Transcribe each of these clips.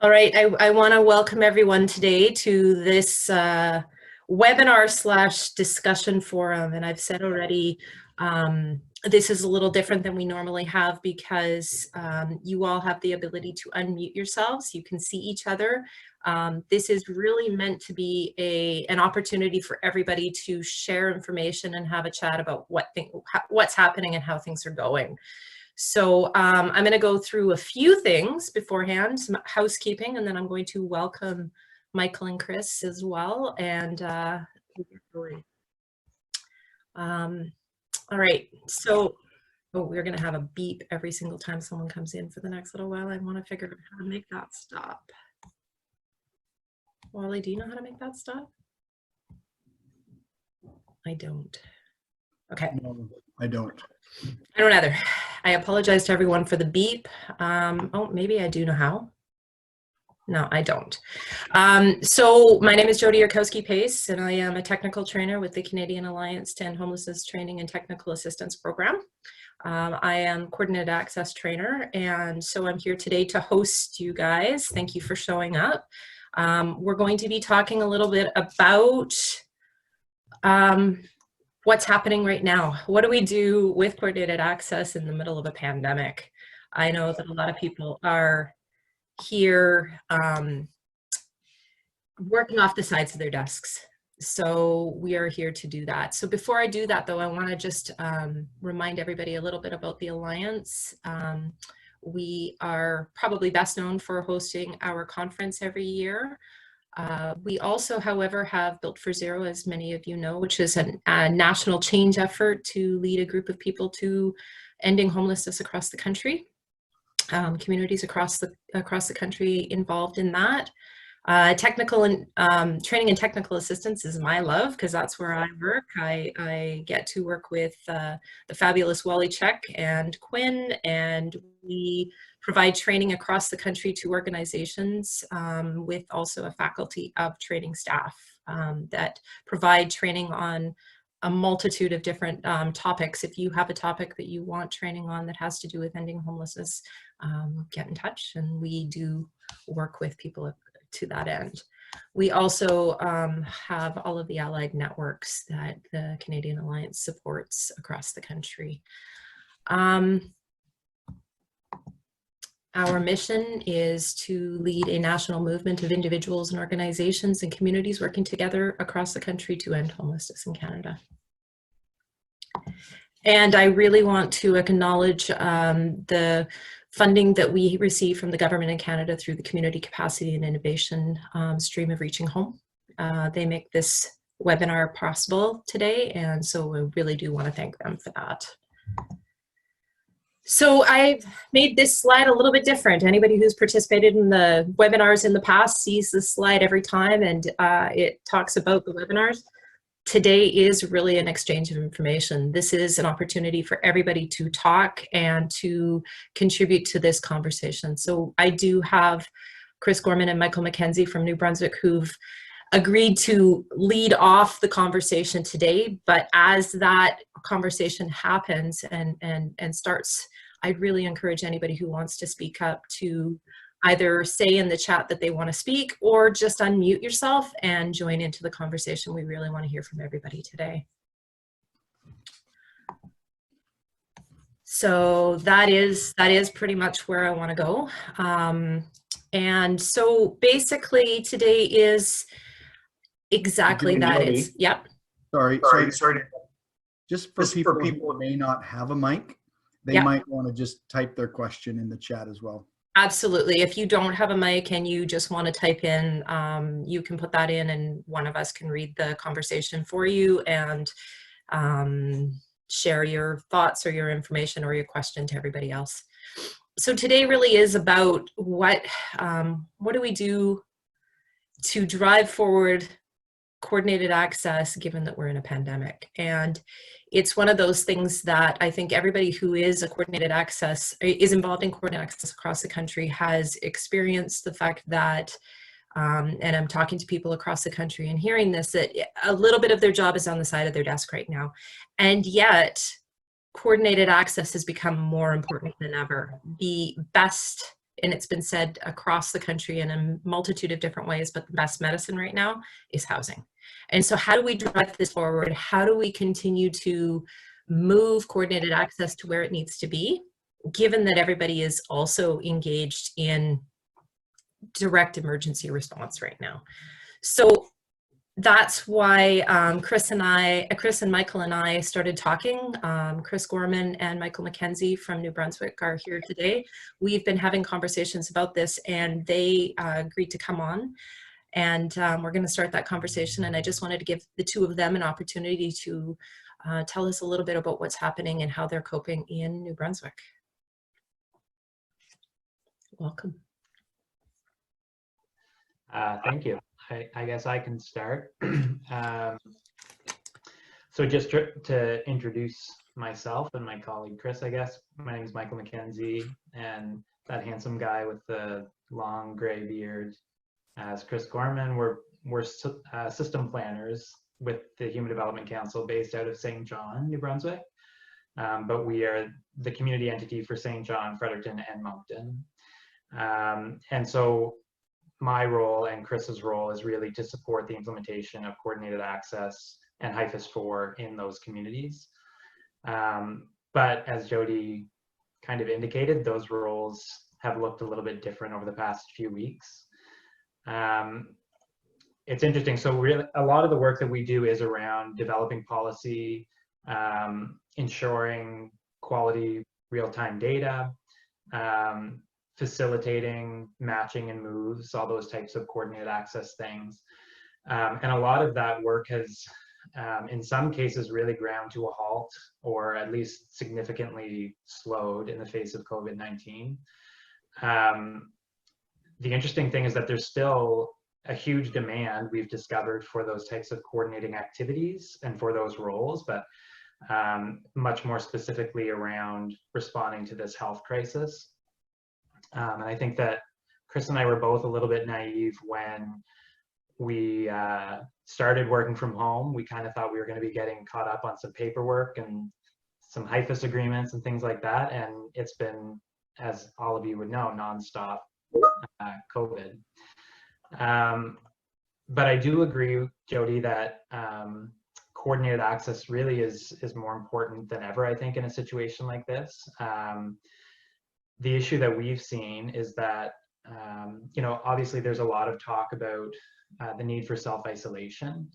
All right, I want to welcome everyone today to this webinar slash discussion forum. And I've said already, this is a little different than we normally have because you all have the ability to unmute yourselves. You can see each other. This is really meant to be an opportunity for everybody to share information and have a chat about what's happening and how things are going. So I'm going to go through a few things beforehand, some housekeeping, and then I'm going to welcome Michael and Chris as well. And all right, so we're going to have a beep every single time someone comes in for the next little while. I want to figure out how to make that stop. Wally, do you know how to make that stop? I don't. Okay. No, I don't. I don't either. I apologize to everyone for the beep. Oh, maybe I do know how. No, I don't. So my name is Jody Yarkowski-Pace, and I am a technical trainer with the Canadian Alliance to End Homelessness Training and Technical Assistance Program. I am coordinated access trainer, and so I'm here today to host you guys. Thank you for showing up. We're going to be talking a little bit about what's happening right now. What do we do with coordinated access in the middle of a pandemic? I know that a lot of people are here working off the sides of their desks. So we are here to do that. So before I do that though, I want to just remind everybody a little bit about the Alliance. We are probably best known for hosting our conference every year. We also, however, have Built for Zero, as many of you know, which is a national change effort to lead a group of people to ending homelessness across the country. Communities across the country involved in that. Technical and training and technical assistance is my love because that's where I work. I get to work with the fabulous Wally Check and Quinn, and we provide training across the country to organizations with also a faculty of training staff that provide training on a multitude of different topics. If you have a topic that you want training on that has to do with ending homelessness, get in touch, and we do work with people to that end. We also have all of the allied networks that the Canadian Alliance supports across the country. Our mission is to lead a national movement of individuals and organizations and communities working together across the country to end homelessness in Canada. And I really want to acknowledge the funding that we receive from the government in Canada through the Community Capacity and Innovation stream of Reaching Home. They make this webinar possible today, and so I really do want to thank them for that. So I've made this slide a little bit different. Anybody who's participated in the webinars in the past sees this slide every time, and it talks about the webinars. Today is really an exchange of information. This is an opportunity for everybody to talk and to contribute to this conversation. So I do have Chris Gorman and Michael McKenzie from New Brunswick who've agreed to lead off the conversation today, but as that conversation happens and starts, I'd really encourage anybody who wants to speak up to either say in the chat that they want to speak or just unmute yourself and join into the conversation. We really want to hear from everybody today. So that is pretty much where I want to go. And so basically today is exactly that. It's, yep. Sorry. Just for people who may not have a mic, they might want to just type their question in the chat as well. Absolutely. If you don't have a mic and you just want to type in, you can put that in and one of us can read the conversation for you and share your thoughts or your information or your question to everybody else. So today really is about what do we do to drive forward coordinated access given that we're in a pandemic. And it's one of those things that I think everybody who is involved in coordinated access across the country has experienced the fact that, and I'm talking to people across the country and hearing this, that a little bit of their job is on the side of their desk right now. And yet coordinated access has become more important than ever. The best and it's been said across the country in a multitude of different ways, but the best medicine right now is housing. And so how do we drive this forward? How do we continue to move coordinated access to where it needs to be, given that everybody is also engaged in direct emergency response right now? So that's why Chris and Michael and I started talking. Chris Gorman and Michael McKenzie from New Brunswick are here today. We've been having conversations about this, and they agreed to come on. And we're going to start that conversation. And I just wanted to give the two of them an opportunity to tell us a little bit about what's happening and how they're coping in New Brunswick. Welcome. Thank you. I guess I can start. So just to introduce myself and my colleague Chris, I guess. My name is Michael McKenzie, and that handsome guy with the long gray beard as Chris Gorman. We're system planners with the Human Development Council based out of St. John, New Brunswick. But we are the community entity for St. John, Fredericton, and Moncton. And so my role and Chris's role is really to support the implementation of coordinated access and HIFIS 4 in those communities. But as Jody kind of indicated, those roles have looked a little bit different over the past few weeks. It's interesting. So really, a lot of the work that we do is around developing policy, ensuring quality real-time data, facilitating matching and moves, all those types of coordinated access things. And a lot of that work has, in some cases, really ground to a halt, or at least significantly slowed in the face of COVID-19. The interesting thing is that there's still a huge demand we've discovered for those types of coordinating activities and for those roles, but much more specifically around responding to this health crisis. And I think that Chris and I were both a little bit naive when we started working from home. We kind of thought we were going to be getting caught up on some paperwork and some HIFIS agreements and things like that. And it's been, as all of you would know, nonstop COVID. But I do agree, Jody, that coordinated access really is more important than ever, I think, in a situation like this. The issue that we've seen is that, obviously there's a lot of talk about the need for self-isolation,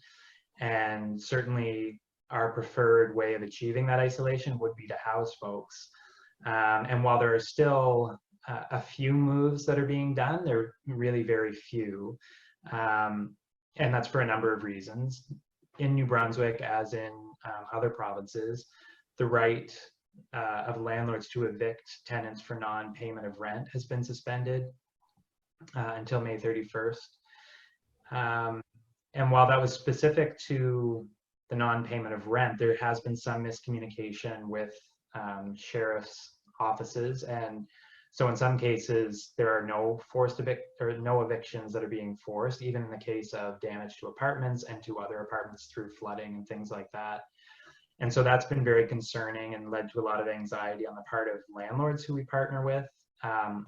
and certainly our preferred way of achieving that isolation would be to house folks. And while there are still a few moves that are being done, they're really very few. And that's for a number of reasons. In New Brunswick, as in other provinces, the right of landlords to evict tenants for non-payment of rent has been suspended until May 31st. And while that was specific to the non-payment of rent, there has been some miscommunication with sheriff's offices. And so in some cases, there are no evictions that are being forced, even in the case of damage to apartments and to other apartments through flooding and things like that. And so that's been very concerning and led to a lot of anxiety on the part of landlords who we partner with,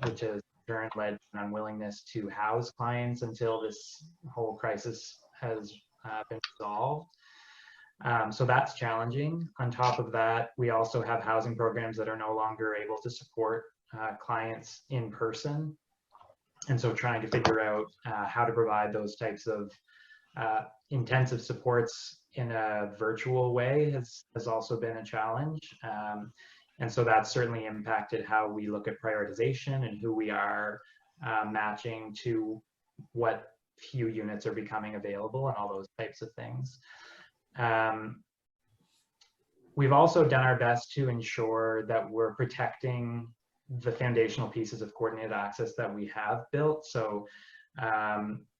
which has in turn led to an unwillingness to house clients until this whole crisis has been resolved. So that's challenging. On top of that, we also have housing programs that are no longer able to support clients in person. And so trying to figure out how to provide those types of intensive supports in a virtual way has also been a challenge. And so that's certainly impacted how we look at prioritization and who we are matching to what few units are becoming available and all those types of things. We've also done our best to ensure that we're protecting the foundational pieces of coordinated access that we have built. So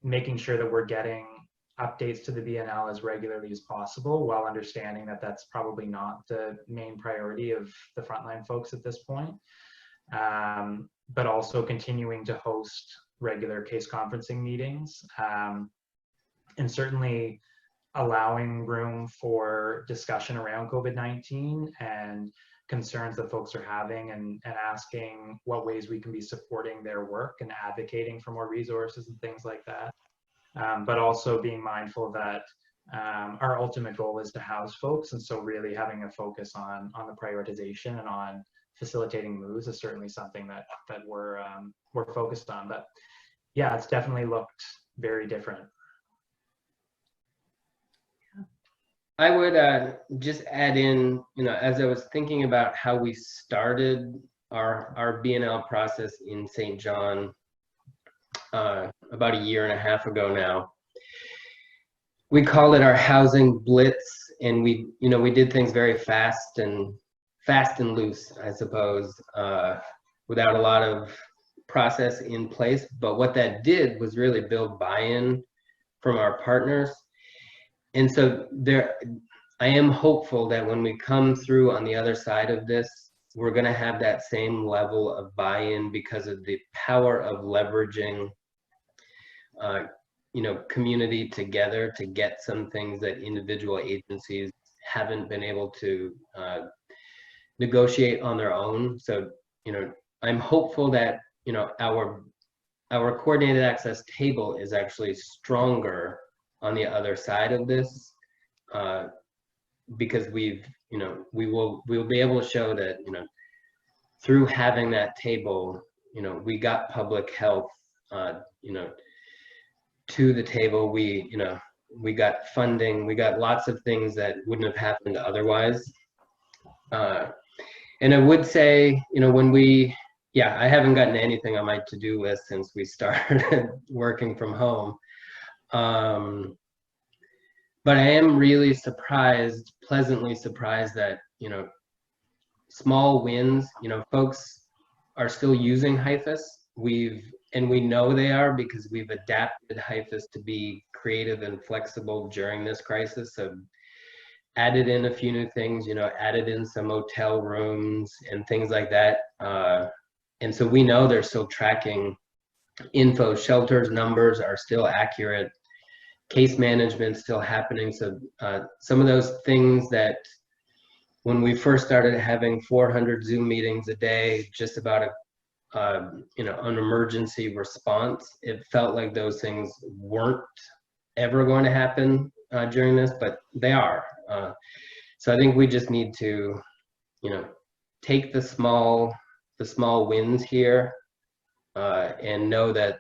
making sure that we're getting updates to the BNL as regularly as possible, while understanding that that's probably not the main priority of the frontline folks at this point. But also continuing to host regular case conferencing meetings, and certainly allowing room for discussion around COVID-19 and concerns that folks are having, and asking what ways we can be supporting their work and advocating for more resources and things like that. But also being mindful that our ultimate goal is to house folks, and so really having a focus on the prioritization and on facilitating moves is certainly something that we're focused on. But yeah, it's definitely looked very different. I would just add in, as I was thinking about how we started our BNL process in St. John about a year and a half ago now. We called it our housing blitz, and we did things very fast and loose, I suppose, without a lot of process in place. But what that did was really build buy-in from our partners. And so I am hopeful that when we come through on the other side of this, we're going to have that same level of buy-in because of the power of leveraging community together to get some things that individual agencies haven't been able to negotiate on their own. So, I'm hopeful that, our coordinated access table is actually stronger on the other side of this, because we will be able to show that, through having that table, we got public health, to the table. We got funding, we got lots of things that wouldn't have happened otherwise. And I would say, I haven't gotten anything on my to-do list since we started working from home. But I am really pleasantly surprised that, small wins, folks are still using HIFIS. And we know they are, because we've adapted HIFIS to be creative and flexible during this crisis. So added in a few new things, added in some motel rooms and things like that. And so we know they're still tracking info. Shelters numbers are still accurate. Case management still happening. So some of those things that when we first started having 400 Zoom meetings a day, just about an emergency response, it felt like those things weren't ever going to happen during this, but they are. So I think we just need to, take the small wins here, and know that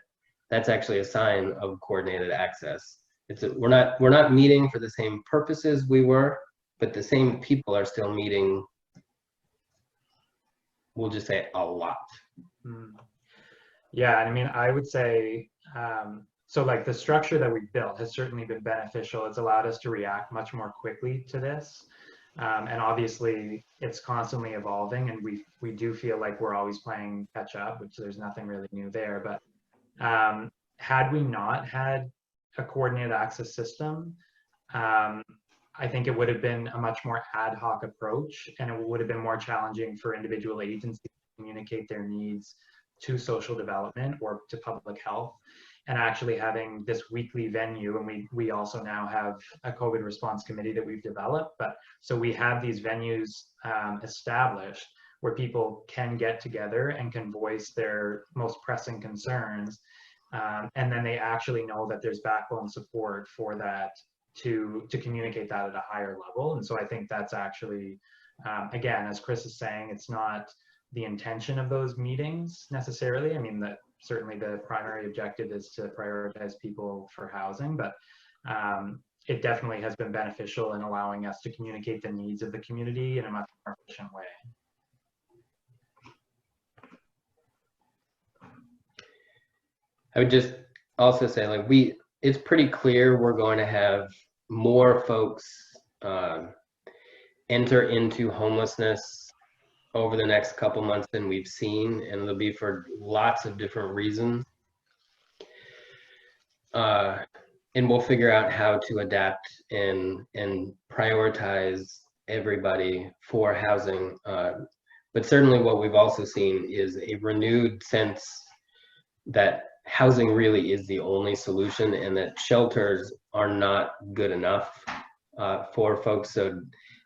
that's actually a sign of coordinated access. We're not meeting for the same purposes we were, but the same people are still meeting, we'll just say, a lot. Yeah, I mean, I would say, so like the structure that we built has certainly been beneficial. It's allowed us to react much more quickly to this. And obviously it's constantly evolving, and we do feel like we're always playing catch up, which there's nothing really new there. But had we not had a coordinated access system, I think it would have been a much more ad hoc approach, and it would have been more challenging for individual agencies to communicate their needs to social development or to public health. And actually having this weekly venue, and we also now have a COVID response committee that we've developed, but so we have these venues established where people can get together and can voice their most pressing concerns. And then they actually know that there's backbone support for that to communicate that at a higher level. And so I think that's actually, again, as Chris is saying, it's not the intention of those meetings necessarily. I mean, that certainly the primary objective is to prioritize people for housing, but it definitely has been beneficial in allowing us to communicate the needs of the community in a much more efficient way. I would just also say, like, it's pretty clear we're going to have more folks enter into homelessness over the next couple months than we've seen, and it'll be for lots of different reasons. And we'll figure out how to adapt and prioritize everybody for housing. But certainly what we've also seen is a renewed sense that housing really is the only solution, and that shelters are not good enough for folks. So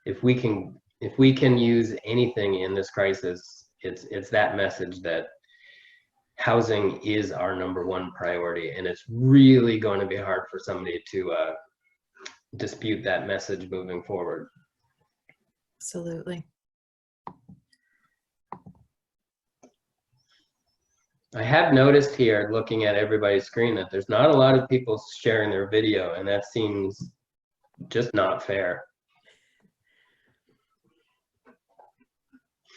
if we can if we can use anything in this crisis, it's that message that housing is our #1 priority, and it's really going to be hard for somebody to dispute that message moving forward. Absolutely. I have noticed here, looking at everybody's screen, that there's not a lot of people sharing their video, and that seems just not fair.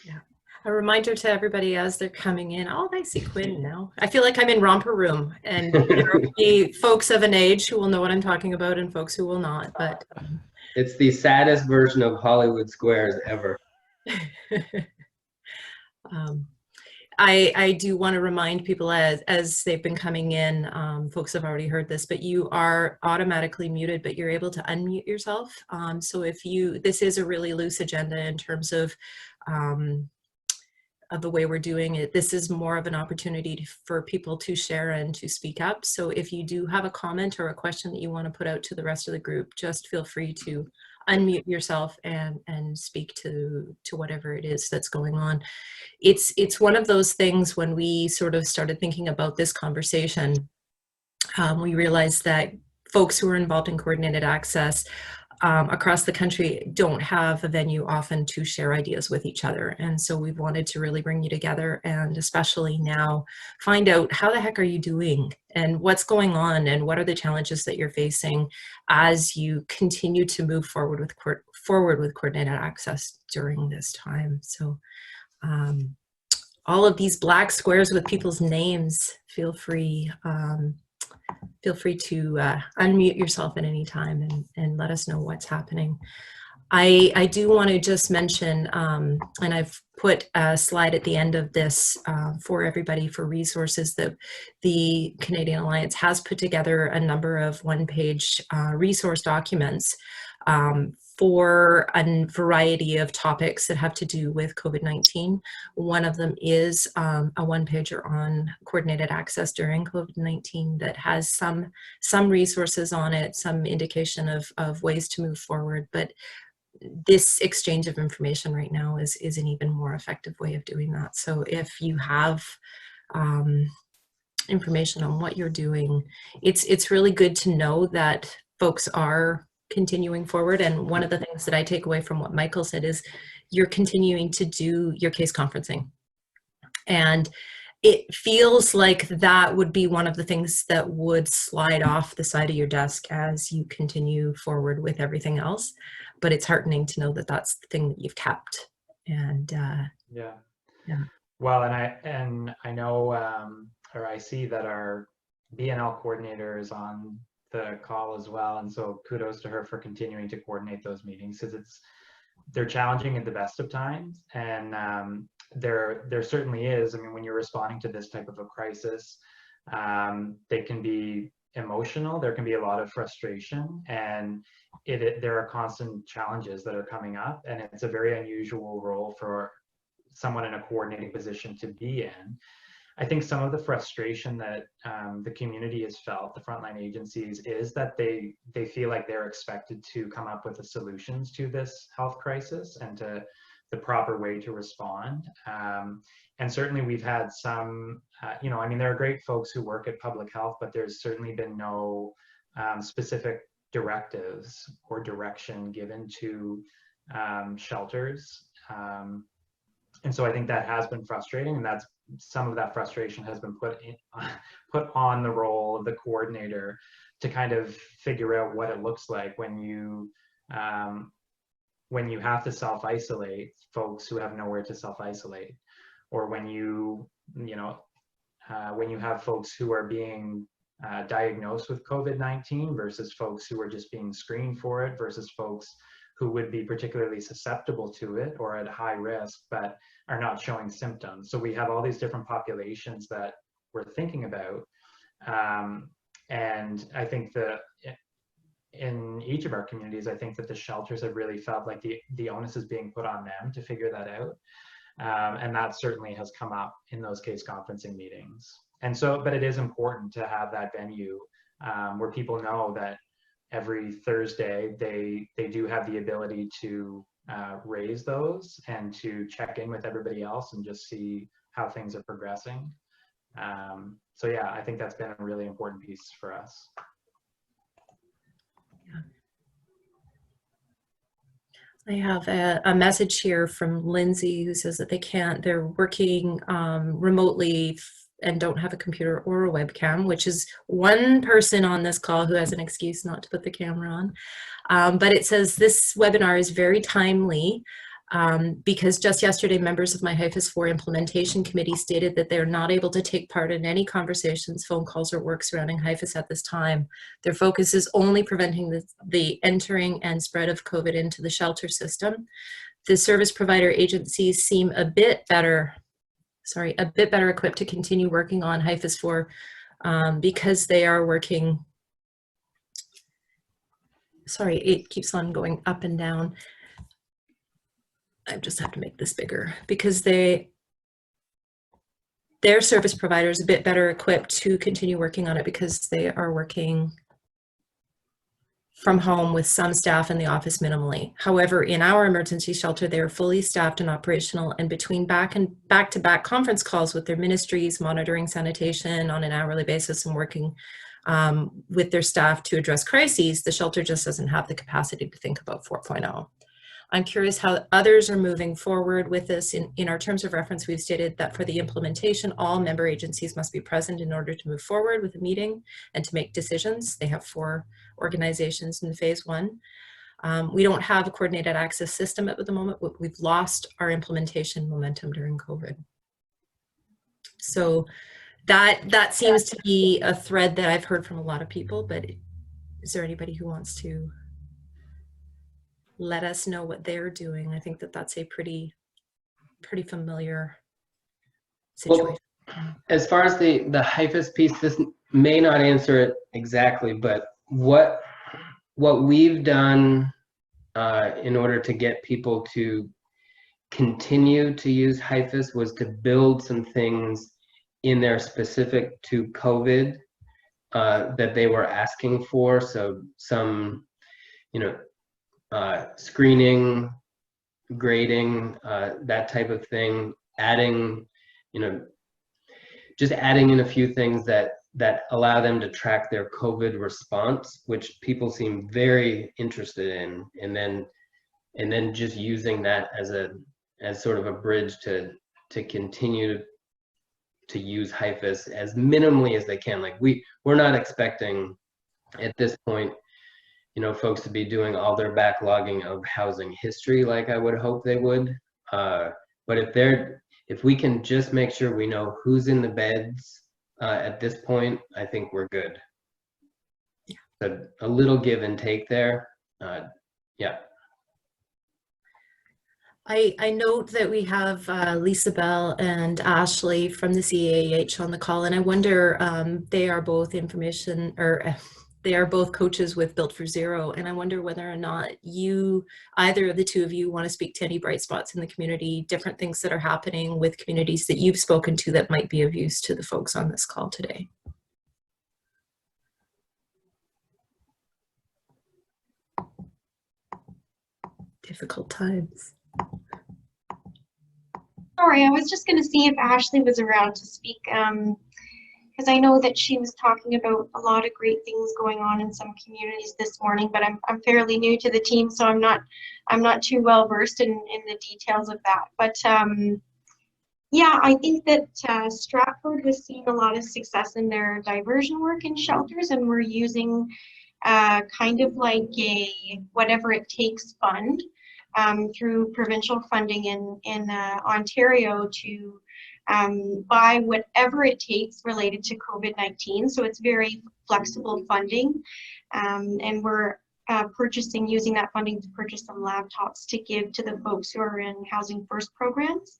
Yeah. A reminder to everybody as they're coming in. Oh, I see Quinn now. I feel like I'm in Romper Room, and there will be folks of an age who will know what I'm talking about and folks who will not. But it's the saddest version of Hollywood Squares ever. I do want to remind people as they've been coming in, folks have already heard this, but you are automatically muted, but you're able to unmute yourself. So if this is a really loose agenda in terms of the way we're doing it. This is more of an opportunity for people to share and to speak up. So if you do have a comment or a question that you want to put out to the rest of the group, just feel free to unmute yourself and speak to whatever it is that's going on. It's one of those things when we sort of started thinking about this conversation, we realized that folks who are involved in coordinated access across the country don't have a venue often to share ideas with each other. And so we've wanted to really bring you together, and especially now find out how the heck are you doing and what's going on and what are the challenges that you're facing as you continue to move forward with coordinated access during this time. So all of these black squares with people's names, feel free to unmute yourself at any time and let us know what's happening. I do want to just mention, and I've put a slide at the end of this for everybody for resources, that the Canadian Alliance has put together a number of one-page resource documents for a variety of topics that have to do with COVID-19. One of them is a one-pager on coordinated access during COVID-19 that has some resources on it, some indication of ways to move forward. But this exchange of information right now is an even more effective way of doing that. So if you have information on what you're doing, it's really good to know that folks are continuing forward. And one of the things that I take away from what Michael said is you're continuing to do your case conferencing. And it feels like that would be one of the things that would slide off the side of your desk as you continue forward with everything else. But it's heartening to know that that's the thing that you've kept. And yeah. Well, and I know, or I see that our BNL coordinator is on the call as well, and so kudos to her for continuing to coordinate those meetings, because they're challenging at the best of times, and there certainly is. I mean, when you're responding to this type of a crisis, they can be emotional. There can be a lot of frustration, and there are constant challenges that are coming up, and it's a very unusual role for someone in a coordinating position to be in. I think some of the frustration that the community has felt, the frontline agencies, is that they feel like they're expected to come up with the solutions to this health crisis and to the proper way to respond. And certainly we've had some, I mean, there are great folks who work at public health, but there's certainly been no specific directives or direction given to shelters. And so I think that has been frustrating, and that's some of that frustration has been put on the role of the coordinator to kind of figure out what it looks like when you have to self-isolate folks who have nowhere to self-isolate, or when you have folks who are being diagnosed with COVID-19 versus folks who are just being screened for it versus folks who would be particularly susceptible to it or at high risk but are not showing symptoms. So we have all these different populations that we're thinking about. And I think that in each of our communities, I think that the shelters have really felt like the onus is being put on them to figure that out. And that certainly has come up in those case conferencing meetings. And so, but it is important to have that venue where people know that every Thursday they do have the ability to raise those and to check in with everybody else and just see how things are progressing. So yeah, I think that's been a really important piece for us. I have a message here from Lindsay who says that they're working remotely and don't have a computer or a webcam, which is one person on this call who has an excuse not to put the camera on. But it says this webinar is very timely because just yesterday members of my HIFIS 4 implementation committee stated that they're not able to take part in any conversations, phone calls, or work surrounding HIFIS at this time. Their focus is only preventing the entering and spread of COVID into the shelter system. The service provider agencies seem a bit better equipped to continue working on HIFIS 4 because they are working, it keeps on going up and down. I just have to make this bigger because their service provider is a bit better equipped to continue working on it because they are working from home with some staff in the office minimally. However, in our emergency shelter, they are fully staffed and operational, and between back-to-back conference calls with their ministries, monitoring sanitation on an hourly basis and working with their staff to address crises, the shelter just doesn't have the capacity to think about 4.0. I'm curious how others are moving forward with this. In our terms of reference, we've stated that for the implementation, all member agencies must be present in order to move forward with a meeting and to make decisions. They have 4 organizations in phase 1. We don't have a coordinated access system at the moment. We've lost our implementation momentum during COVID. So that seems to be a thread that I've heard from a lot of people, but is there anybody who wants to let us know what they're doing? I think that that's a pretty familiar situation. Well, as far as the HIFIS piece, this may not answer it exactly, but what we've done in order to get people to continue to use HIFIS was to build some things in there specific to COVID that they were asking for. So some, screening, grading, that type of thing, adding, just adding in a few things that allow them to track their COVID response, which people seem very interested in, and then just using that as sort of a bridge to continue to use HIFIS as minimally as they can. Like we're not expecting at this point, folks to be doing all their backlogging of housing history like I would hope they would. But if we can just make sure we know who's in the beds at this point, I think we're good. So a little give and take there. Yeah. I note that we have Lisa Bell and Ashley from the CAH on the call, and I wonder, they are both they are both coaches with Built for Zero, and I wonder whether or not either of the two of you want to speak to any bright spots in the community, different things that are happening with communities that you've spoken to that might be of use to the folks on this call today. Difficult times. Sorry, I was just going to see if Ashley was around to speak, because I know that she was talking about a lot of great things going on in some communities this morning, but I'm fairly new to the team, so I'm not too well versed in the details of that. But yeah, I think that Stratford was seeing a lot of success in their diversion work in shelters, and we're using kind of like a whatever it takes fund through provincial funding in Ontario to buy whatever it takes related to COVID-19. So it's very flexible funding, and we're using that funding to purchase some laptops to give to the folks who are in Housing First programs.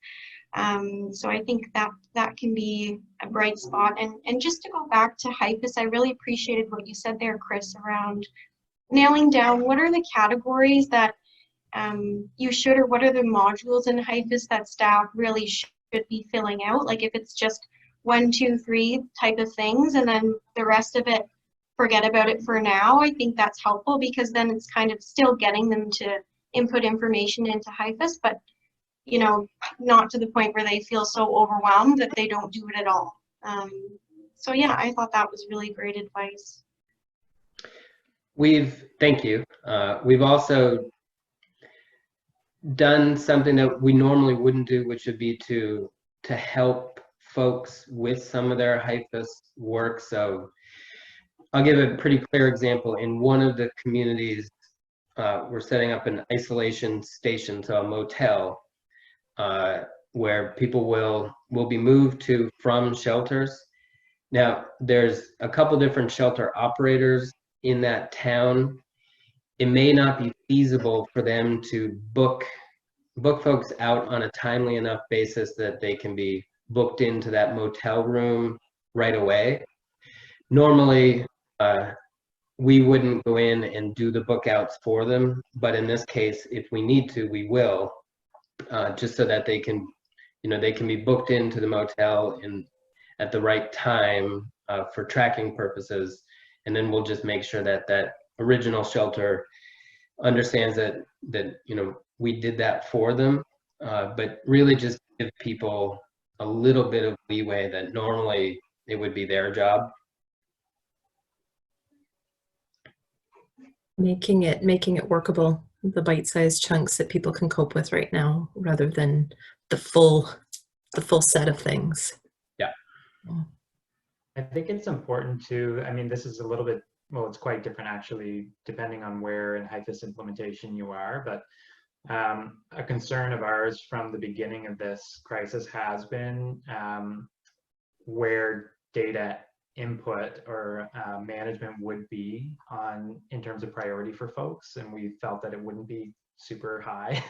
So I think that can be a bright spot. And just to go back to HIFIS, I really appreciated what you said there, Chris, around nailing down what are the categories that you should, or what are the modules in HIFIS that staff really should be filling out. Like if it's just 1, 2, 3 type of things, and then the rest of it, forget about it for now. I think that's helpful because then it's kind of still getting them to input information into HIFIS, but you know, not to the point where they feel so overwhelmed that they don't do it at all. So yeah, I thought that was really great advice. Thank you. We've also done something that we normally wouldn't do, which would be to help folks with some of their HIFIS work. So I'll give a pretty clear example. In one of the communities, we're setting up an isolation station, so a motel, where people will be moved from shelters. Now, there's a couple different shelter operators in that town. It may not be feasible for them to book folks out on a timely enough basis that they can be booked into that motel room right away. Normally, we wouldn't go in and do the book outs for them, but in this case, if we need to, we will, just so that they can, they can be booked into the motel at the right time for tracking purposes, and then we'll just make sure that that original shelter understands that we did that for them, but really just give people a little bit of leeway that normally it would be their job. Making it workable, the bite-sized chunks that people can cope with right now, rather than the full set of things. Yeah. I think it's important to, I mean, this is a little bit, well, it's quite different actually, depending on where in HIFIS implementation you are, but a concern of ours from the beginning of this crisis has been where data input or management would be in terms of priority for folks, and we felt that it wouldn't be super high.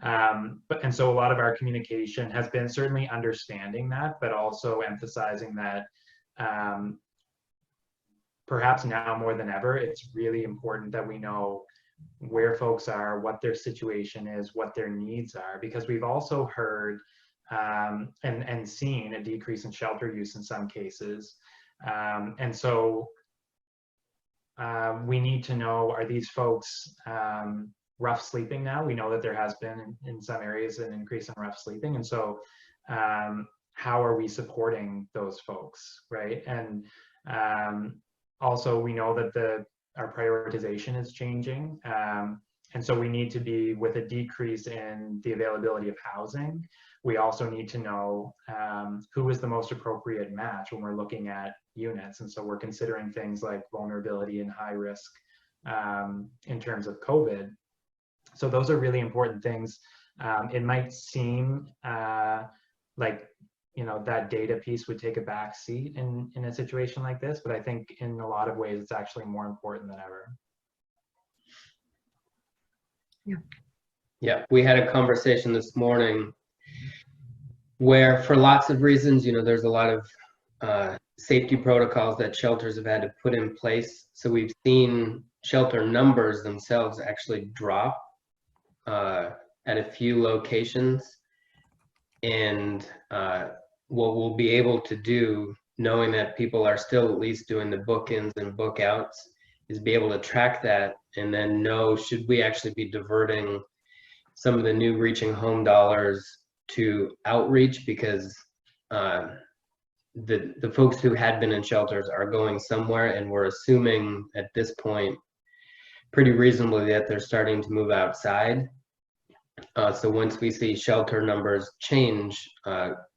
And so a lot of our communication has been certainly understanding that, but also emphasizing that perhaps now more than ever, it's really important that we know where folks are, what their situation is, what their needs are, because we've also heard and seen a decrease in shelter use in some cases. And so we need to know, are these folks rough sleeping now? We know that there has been in some areas an increase in rough sleeping. And so how are we supporting those folks, right? And also we know that our prioritization is changing. And so we need to be, with a decrease in the availability of housing, we also need to know who is the most appropriate match when we're looking at units. And so we're considering things like vulnerability and high risk in terms of COVID. So those are really important things. It might seem like, that data piece would take a back seat in a situation like this, but I think in a lot of ways, it's actually more important than ever. Yeah, we had a conversation this morning where, for lots of reasons, there's a lot of safety protocols that shelters have had to put in place. So we've seen shelter numbers themselves actually drop at a few locations. And what we'll be able to do, knowing that people are still at least doing the book-ins and book-outs, is be able to track that and then know, should we actually be diverting some of the new Reaching Home dollars to outreach, because the folks who had been in shelters are going somewhere, and we're assuming at this point pretty reasonably that they're starting to move outside. So once we see shelter numbers change,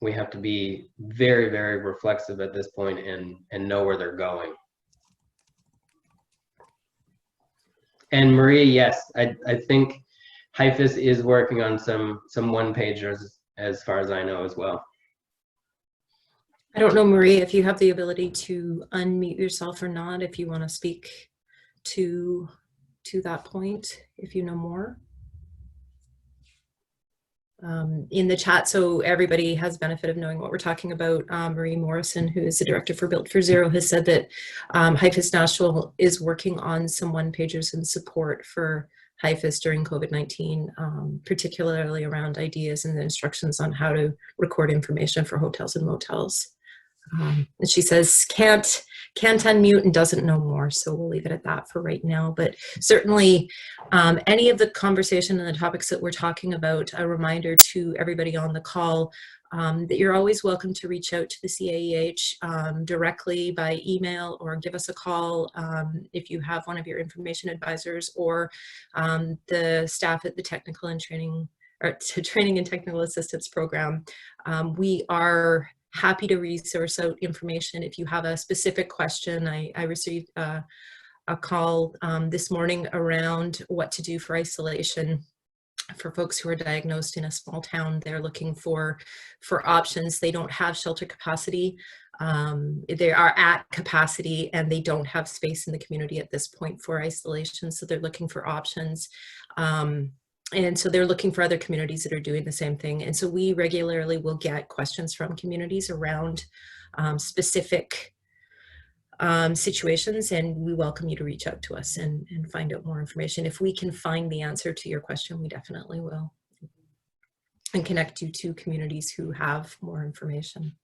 we have to be very, very reflexive at this point and know where they're going. And Maria, yes, I think HIFIS is working on some one-pagers as far as I know as well. I don't know, Marie, if you have the ability to unmute yourself or not, if you want to speak to that point, if you know more. In the chat, so everybody has benefit of knowing what we're talking about. Marie Morrison, who is the director for Built for Zero, has said that HIFIS Nashville is working on some one-pagers and support for HIFIS during COVID-19, particularly around ideas and the instructions on how to record information for hotels and motels. And she says can't unmute and doesn't know more, so we'll leave it at that for right now. But certainly any of the conversation and the topics that we're talking about, a reminder to everybody on the call that you're always welcome to reach out to the CAEH directly by email, or give us a call if you have one of your information advisors or the staff at the Technical and Training and Technical Assistance Program. We are happy to resource out information if you have a specific question. I received a call this morning around what to do for isolation for folks who are diagnosed in a small town. They're looking for options. They don't have shelter capacity. They are at capacity and they don't have space in the community at this point for isolation. So they're looking for options. And so they're looking for other communities that are doing the same thing. And so we regularly will get questions from communities around specific situations, and we welcome you to reach out to us and find out more information. If we can find the answer to your question, we definitely will, and connect you to communities who have more information.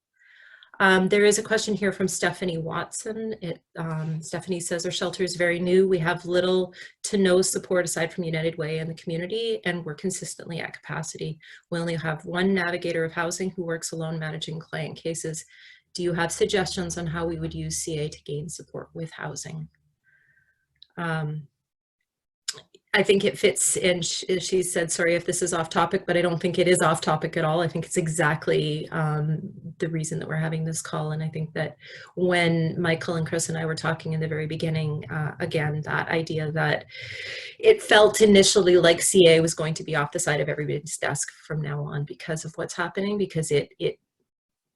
There is a question here from Stephanie Watson. Stephanie says, our shelter is very new. We have little to no support aside from United Way and the community, and we're consistently at capacity. We only have one navigator of housing who works alone managing client cases. Do you have suggestions on how we would use CA to gain support with housing? I think it fits in. She said, sorry if this is off topic, but I don't think it is off topic at all. I think it's exactly the reason that we're having this call. And I think that when Michael and Chris and I were talking in the very beginning, again, that idea that it felt initially like CA was going to be off the side of everybody's desk from now on because of what's happening, because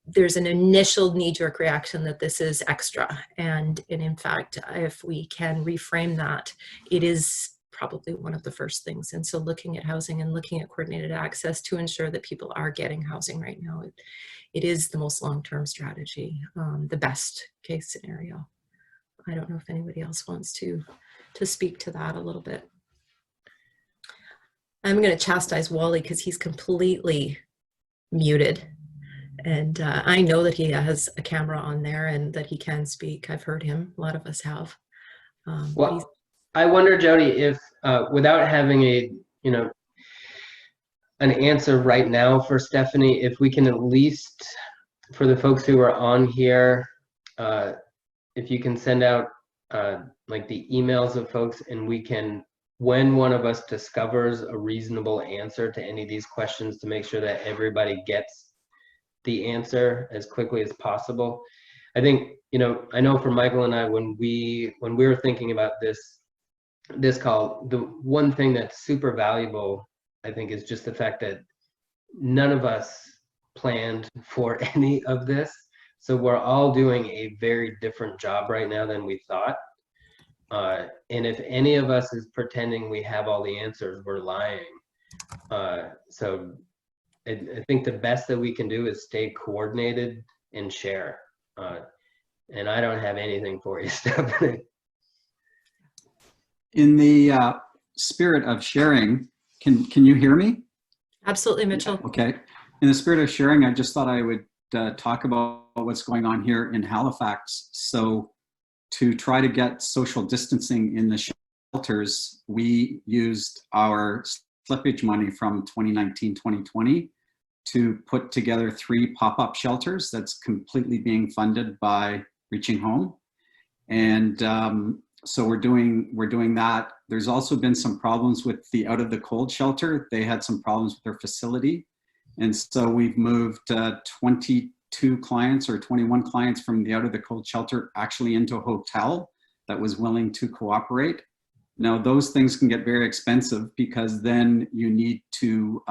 there's an initial knee-jerk reaction that this is extra. And in fact, if we can reframe that, it is probably one of the first things. And so looking at housing and looking at coordinated access to ensure that people are getting housing right now, it is the most long-term strategy, the best case scenario. I don't know if anybody else wants to speak to that a little bit. I'm going to chastise Wally because he's completely muted. And I know that he has a camera on there and that he can speak. I've heard him. A lot of us have. Well, I wonder, Jody, if without having an answer right now for Stephanie, if we can at least, for the folks who are on here, if you can send out like the emails of folks, and we can, when one of us discovers a reasonable answer to any of these questions, to make sure that everybody gets the answer as quickly as possible. I think, I know for Michael and I, when we were thinking about this call, the one thing that's super valuable, I think, is just the fact that none of us planned for any of this. So we're all doing a very different job right now than we thought. And if any of us is pretending we have all the answers, we're lying. So I think the best that we can do is stay coordinated and share. And I don't have anything for you, Stephanie. In the spirit of sharing, can you hear me? Absolutely, Mitchell. Okay. In the spirit of sharing, I just thought I would talk about what's going on here in Halifax. So to try to get social distancing in the shelters, we used our slippage money from 2019-2020 to put together 3 pop-up shelters that's completely being funded by Reaching Home. And so we're doing that. There's also been some problems with the Out of the Cold shelter. They had some problems with their facility. And so we've moved 22 clients or 21 clients from the Out of the Cold shelter actually into a hotel that was willing to cooperate. Now, those things can get very expensive because then you need to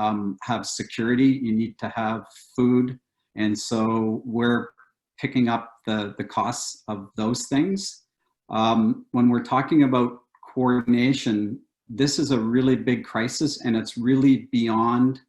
have security, you need to have food. And so we're picking up the costs of those things. When we're talking about coordination, this is a really big crisis and it's really beyond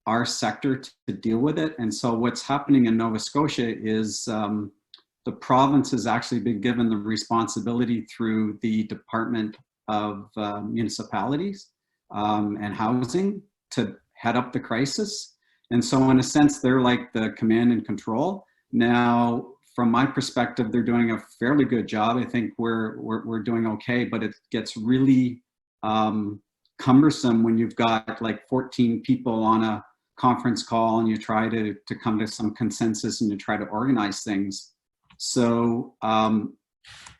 our sector to deal with it. And so what's happening in Nova Scotia is the province has actually been given the responsibility through the Department of Municipalities and Housing to head up the crisis. And so in a sense, they're like the command and control. Now, from my perspective, they're doing a fairly good job. I think we're doing okay, but it gets really cumbersome when you've got like 14 people on a conference call and you try to come to some consensus and you try to organize things. So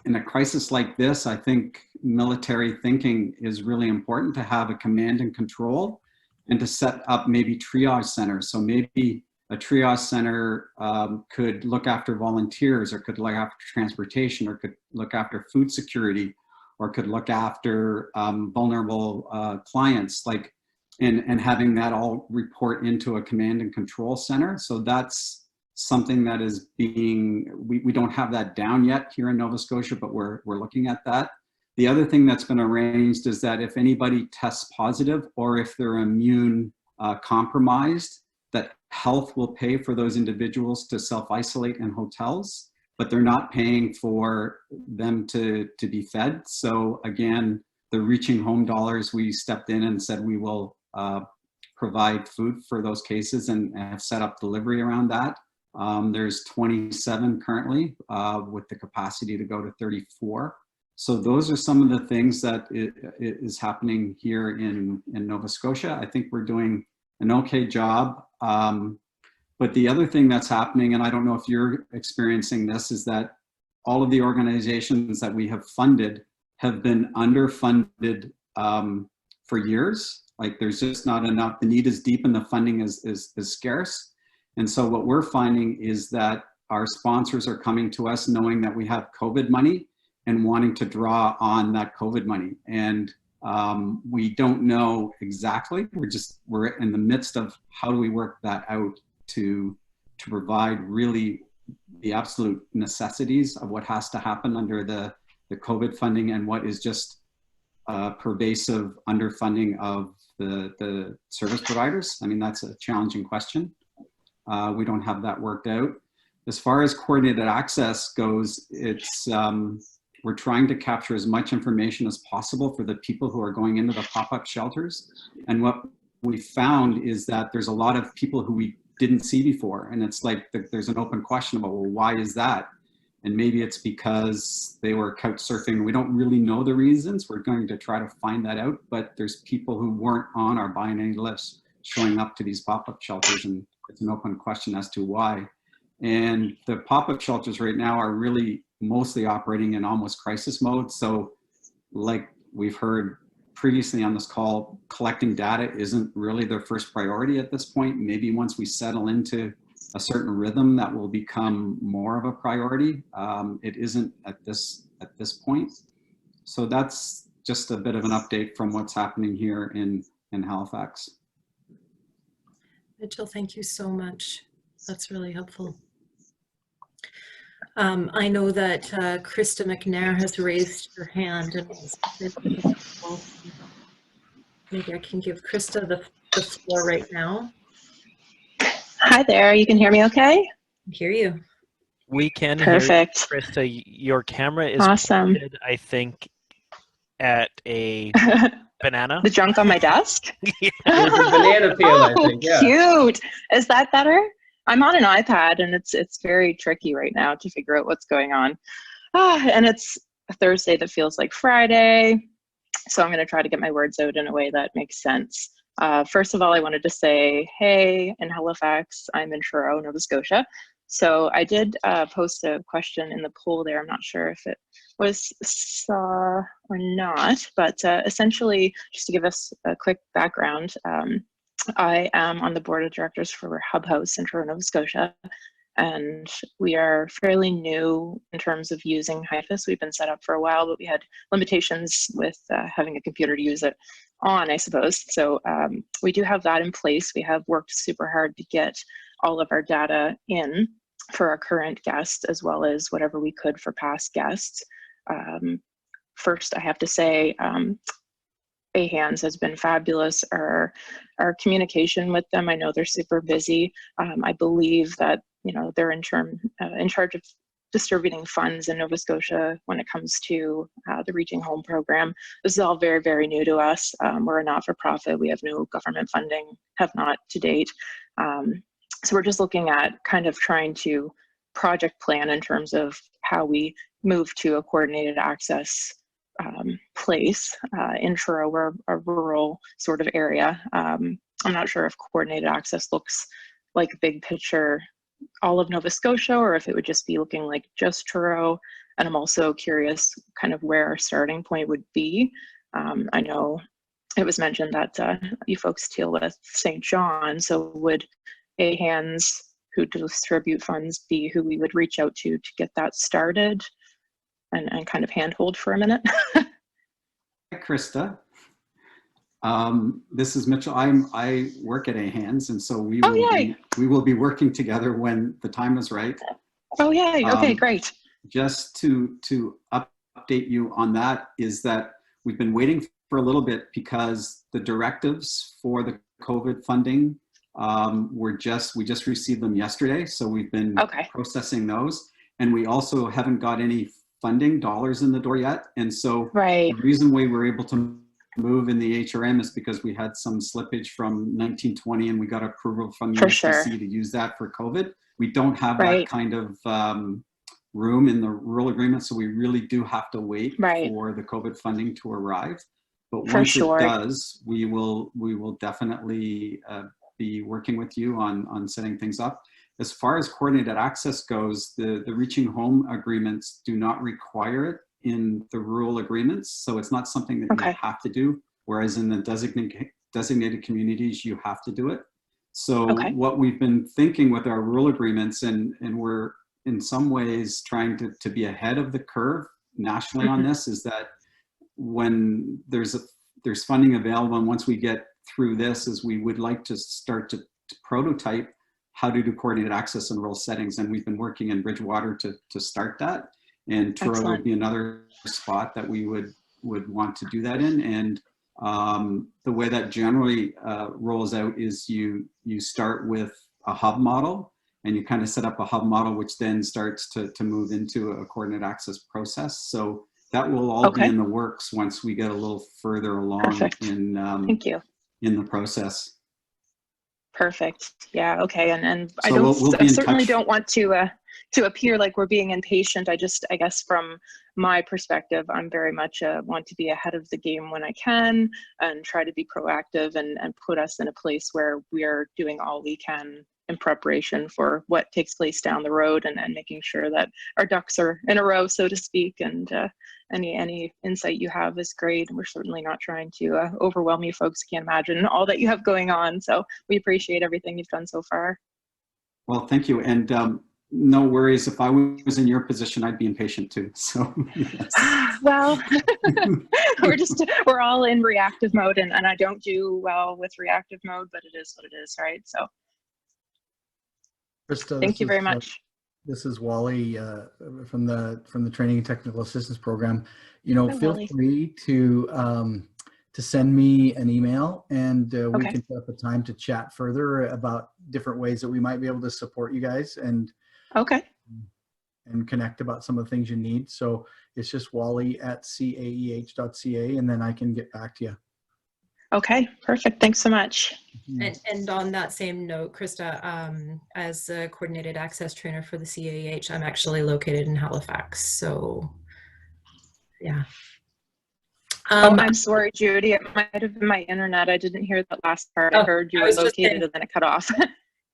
in a crisis like this, I think military thinking is really important, to have a command and control and to set up maybe triage centers. So maybe a triage center could look after volunteers, or could look after transportation, or could look after food security, or could look after vulnerable clients, like, and having that all report into a command and control center. So that's something that is being, we don't have that down yet here in Nova Scotia, but we're looking at that. The other thing that's been arranged is that if anybody tests positive, or if they're immune compromised, that health will pay for those individuals to self-isolate in hotels, but they're not paying for them to be fed. So again, the Reaching Home dollars, we stepped in and said we will provide food for those cases, and have set up delivery around that. There's 27 currently with the capacity to go to 34. So those are some of the things that is happening here in Nova Scotia. I think we're doing an okay job. But the other thing that's happening, and I don't know if you're experiencing this, is that all of the organizations that we have funded have been underfunded for years. Like, there's just not enough. The need is deep and the funding is scarce. And so what we're finding is that our sponsors are coming to us knowing that we have COVID money and wanting to draw on that COVID money. And we don't know exactly. We're in the midst of how do we work that out to provide really the absolute necessities of what has to happen under the COVID funding, and what is just pervasive underfunding of the service providers. I mean, that's a challenging question. We don't have that worked out. As far as coordinated access goes, it's we're trying to capture as much information as possible for the people who are going into the pop-up shelters. And what we found is that there's a lot of people who we didn't see before. And it's like, there's an open question about, well, why is that? And maybe it's because they were couch surfing. We don't really know the reasons. We're going to try to find that out. But there's people who weren't on our buy any list showing up to these pop-up shelters, and it's an open question as to why. And the pop-up shelters right now are really mostly operating in almost crisis mode. So like we've heard previously on this call, collecting data isn't really their first priority at this point. Maybe once we settle into a certain rhythm, that will become more of a priority. It isn't at this point. So that's just a bit of an update from what's happening here in Halifax. Mitchell, thank you so much. That's really helpful. I know that Krista McNair has raised her hand, and maybe I can give Krista the floor right now. Hi there, you can hear me okay? I hear you. We can Perfect. hear you, Krista. Your camera is Awesome. pointed, I think, at a banana. The junk on my desk? Yeah. There's a banana peel, I think. Yeah. Cute. Is that better? I'm on an iPad, and it's very tricky right now to figure out what's going on. And it's a Thursday that feels like Friday, so I'm going to try to get my words out in a way that makes sense. First of all, I wanted to say, hey, in Halifax, I'm in Truro, Nova Scotia. So I did post a question in the poll there. I'm not sure if it was saw or not, but essentially, just to give us a quick background, I am on the board of directors for Hub House in Truro, Nova Scotia, and we are fairly new in terms of using HIFIS. We've been set up for a while, but we had limitations with having a computer to use it on, I suppose. So we do have that in place. We have worked super hard to get all of our data in for our current guests, as well as whatever we could for past guests. First, I have to say, AHANS has been fabulous. Our communication with them, I know they're super busy. I believe that they're in charge of distributing funds in Nova Scotia when it comes to the Reaching Home program. This is all very, very new to us. We're a not-for-profit. We have no government funding, have not to date. So we're just looking at kind of trying to project plan in terms of how we move to a coordinated access place in Truro, or a rural sort of area. I'm not sure if coordinated access looks like big picture all of Nova Scotia, or if it would just be looking like just Truro. And I'm also curious kind of where our starting point would be. I know it was mentioned that you folks deal with St. John, so would AHANS, who distribute funds, be who we would reach out to get that started and kind of handhold for a minute? Hi, Krista. This is Mitchell. I work at AHANS, and so we will be working together when the time is right. Oh yay! Okay, great. Just to update you on that is that we've been waiting for a little bit because the directives for the COVID funding we just received them yesterday, so we've been processing those, and we also haven't got any funding dollars in the door yet. And so the reason we were able to move in the HRM is because we had some slippage from 1920 and we got approval from the SBC to use that for COVID. We don't have that kind of room in the rural agreement, so we really do have to wait for the COVID funding to arrive. But once it does, we will definitely be working with you on setting things up. As far as coordinated access goes, the Reaching Home agreements do not require it in the rural agreements, so it's not something that you have to do, whereas in the designated communities, you have to do it. So what we've been thinking with our rural agreements, and we're in some ways trying to be ahead of the curve nationally on this, is that when there's funding available, and once we get through this, is we would like to start to prototype how to do coordinated access in rural settings. And we've been working in Bridgewater to start that. And Truro would be another spot that we would want to do that in. And the way that generally rolls out is you start with a hub model, and you kind of set up a hub model, which then starts to move into a coordinated access process. So that will all be in the works once we get a little further along in the process. Perfect. Yeah. Okay. And so I certainly don't want to appear like we're being impatient. I guess from my perspective, I'm very much want to be ahead of the game when I can, and try to be proactive and put us in a place where we are doing all we can in preparation for what takes place down the road, and making sure that our ducks are in a row, so to speak. And any insight you have is great. We're certainly not trying to overwhelm you folks. Can't imagine all that you have going on. So we appreciate everything you've done so far. Well, thank you. And no worries. If I was in your position, I'd be impatient too. So yes. Well, we're all in reactive mode, and I don't do well with reactive mode, but it is what it is, right? So Krista, thank you very much. This is Wally from the Training and Technical Assistance Program. Feel free to send me an email, and we can set up a time to chat further about different ways that we might be able to support you guys and connect about some of the things you need. So it's just wally@caeh.ca, and then I can get back to you. Okay, perfect. Thanks so much. And on that same note, Krista, as a coordinated access trainer for the CAEH, I'm actually located in Halifax. So, yeah. I'm sorry, Judy. It might have been my internet. I didn't hear that last part. I heard you were located and then it cut off.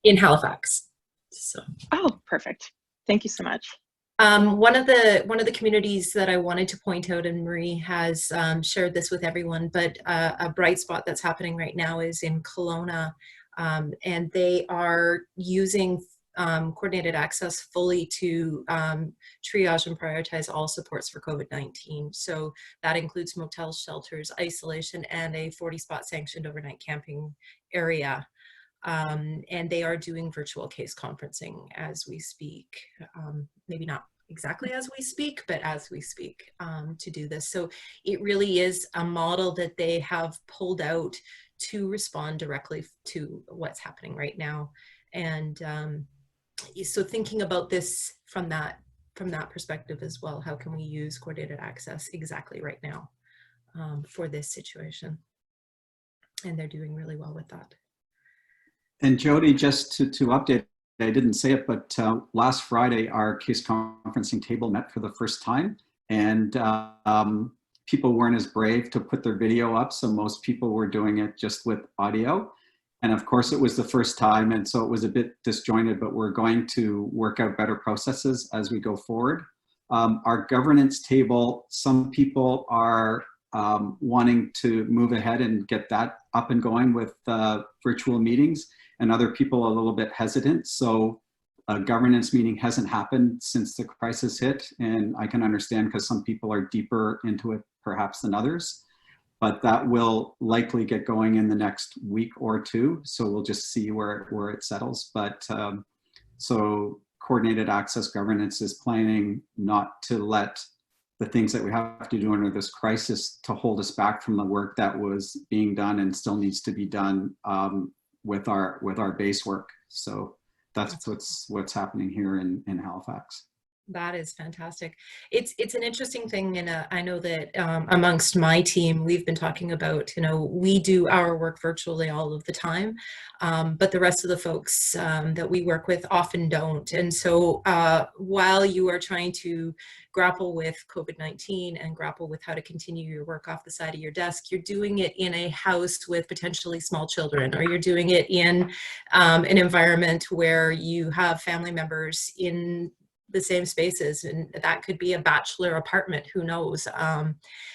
In Halifax. So. Oh, perfect. Thank you so much. One of the communities that I wanted to point out, and Marie has shared this with everyone, but a bright spot that's happening right now is in Kelowna, and they are using coordinated access fully to triage and prioritize all supports for COVID-19. So that includes motels, shelters, isolation, and a 40-spot sanctioned overnight camping area. And they are doing virtual case conferencing as we speak. Maybe not exactly as we speak, but as we speak to do this. So it really is a model that they have pulled out to respond directly to what's happening right now. And so thinking about this from that perspective as well, how can we use coordinated access exactly right now for this situation? And they're doing really well with that. And Jody, just to update I didn't say it, but last Friday, our case conferencing table met for the first time, and people weren't as brave to put their video up, so most people were doing it just with audio. And of course, it was the first time, and so it was a bit disjointed, but we're going to work out better processes as we go forward. Our governance table, some people are wanting to move ahead and get that up and going with virtual meetings, and other people a little bit hesitant. So a governance meeting hasn't happened since the crisis hit, and I can understand because some people are deeper into it perhaps than others, but that will likely get going in the next week or two. So we'll just see where it settles. But so coordinated access governance is planning not to let the things that we have to do under this crisis to hold us back from the work that was being done and still needs to be done with our base work. So that's what's happening here in Halifax. That is fantastic. It's an interesting thing, and I know that amongst my team, we've been talking about, we do our work virtually all of the time, but the rest of the folks that we work with often don't. And so while you are trying to grapple with COVID-19 and grapple with how to continue your work off the side of your desk, you're doing it in a house with potentially small children, or you're doing it in an environment where you have family members in the same spaces, and that could be a bachelor apartment, who knows.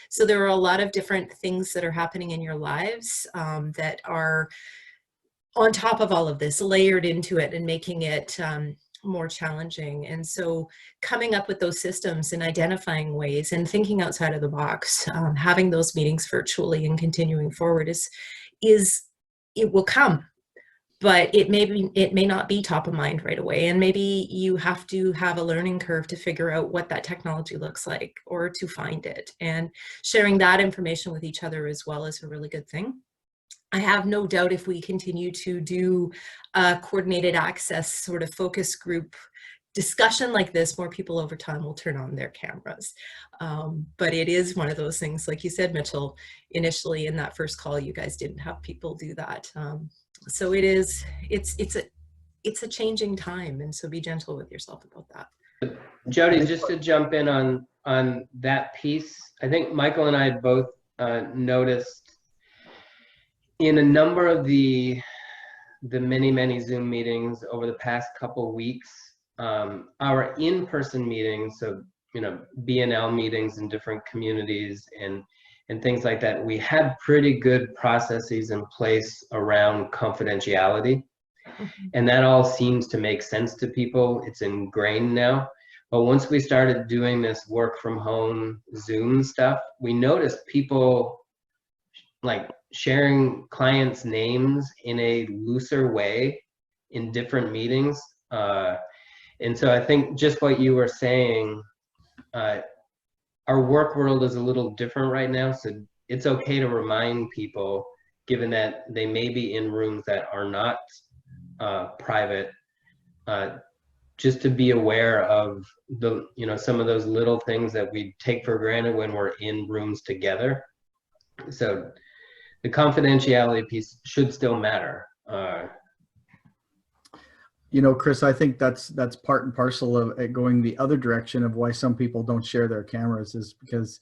So there are a lot of different things that are happening in your lives that are on top of all of this, layered into it and making it more challenging. And so coming up with those systems and identifying ways and thinking outside of the box, having those meetings virtually and continuing forward it will come. But it may not be top of mind right away. And maybe you have to have a learning curve to figure out what that technology looks like, or to find it. And sharing that information with each other as well is a really good thing. I have no doubt if we continue to do a coordinated access sort of focus group discussion like this, more people over time will turn on their cameras. But it is one of those things, like you said, Mitchell, initially in that first call, you guys didn't have people do that. So it's a changing time, and so be gentle with yourself about that. Jody, just to jump in on that piece, I think Michael and I both noticed in a number of the many Zoom meetings over the past couple weeks, our in-person meetings, so BNL meetings in different communities and things like that, we had pretty good processes in place around confidentiality. And that all seems to make sense to people. It's ingrained now. But once we started doing this work from home Zoom stuff, we noticed people like sharing clients' names in a looser way in different meetings. And so I think just what you were saying, our work world is a little different right now, so it's okay to remind people, given that they may be in rooms that are not private, just to be aware of some of those little things that we take for granted when we're in rooms together. So the confidentiality piece should still matter. Chris, I think that's part and parcel of it going the other direction of why some people don't share their cameras, is because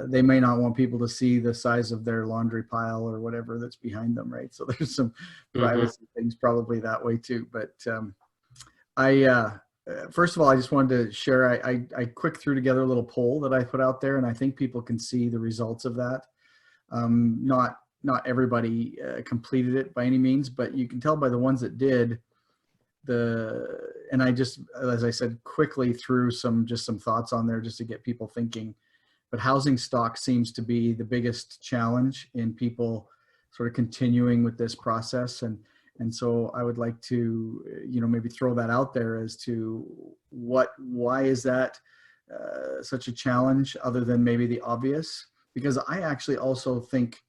they may not want people to see the size of their laundry pile or whatever that's behind them, right? So there's some privacy things probably that way too. But first of all, I just wanted to share, I quick threw together a little poll that I put out there, and I think people can see the results of that. Not everybody completed it by any means, but you can tell by the ones that did. And I just, as I said, quickly threw some thoughts on there just to get people thinking. But housing stock seems to be the biggest challenge in people sort of continuing with this process. And so I would like to, maybe throw that out there as to why is that such a challenge, other than maybe the obvious? Because I actually also think,